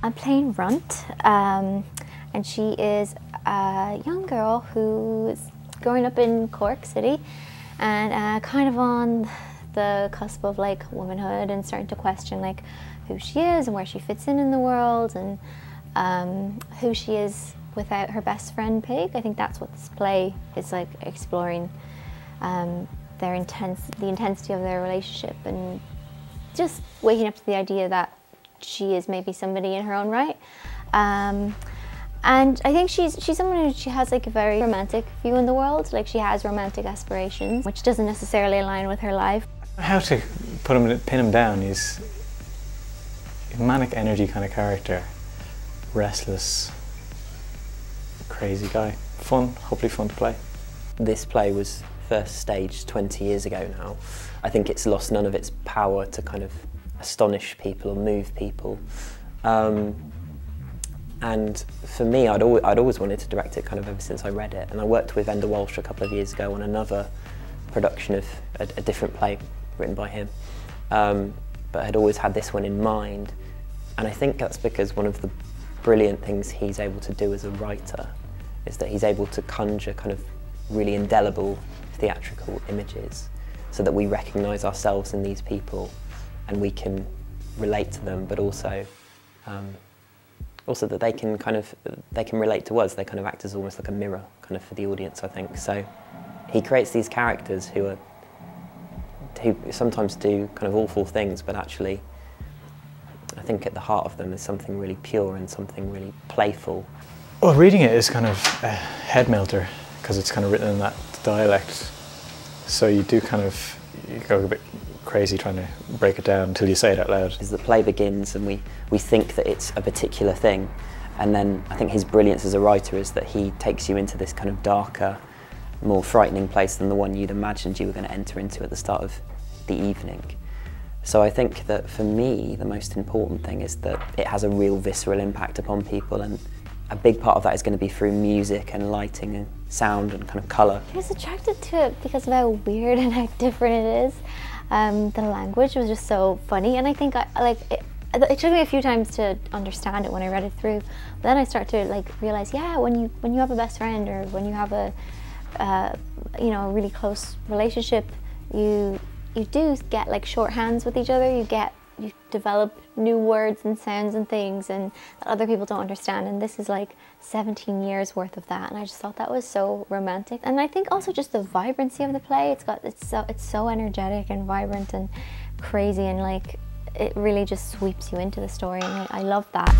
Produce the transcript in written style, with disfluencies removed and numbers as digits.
I'm playing Runt, and she is a young girl who's growing up in Cork City and kind of on the cusp of like womanhood and starting to question like who she is and where she fits in the world, and who she is without her best friend Pig. I think that's what this play is like, exploring the intensity of their relationship and just waking up to the idea that she is maybe somebody in her own right. And I think she's someone who has like a very romantic view in the world. Like, she has romantic aspirations, which doesn't necessarily align with her life. How to pin him down? He's a manic energy kind of character, restless, crazy guy. Fun, hopefully fun to play. This play was first staged 20 years ago now. I think it's lost none of its power to kind of astonish people or move people. And for me, I'd always wanted to direct it kind of ever since I read it. And I worked with Enda Walsh a couple of years ago on another production of a different play written by him. But I had always had this one in mind. And I think that's because one of the brilliant things he's able to do as a writer is that he's able to conjure kind of really indelible theatrical images so that we recognise ourselves in these people and we can relate to them, but also that they can relate to us. They kind of act as almost like a mirror kind of for the audience, I think. So he creates these characters who sometimes do kind of awful things, but actually I think at the heart of them is something really pure and something really playful. Well, reading it is kind of a head melter because it's kind of written in that dialect. So you do kind of, you go a bit crazy trying to break it down until you say it out loud. As the play begins and we think that it's a particular thing, and then I think his brilliance as a writer is that he takes you into this kind of darker, more frightening place than the one you'd imagined you were going to enter into at the start of the evening. So I think that for me the most important thing is that it has a real visceral impact upon people, and a big part of that is going to be through music and lighting and sound and kind of colour. I was attracted to it because of how weird and how different it is. The language was just so funny, and I think it took me a few times to understand it when I read it through. But then I start to like realize, yeah, when you have a best friend or when you have a a really close relationship, you do get like shorthands with each other. You develop new words and sounds and things and that other people don't understand, and this is like 17 years worth of that, and I just thought that was so romantic. And I think also just the vibrancy of the play, it's so energetic and vibrant and crazy, and like it really just sweeps you into the story, and I love that.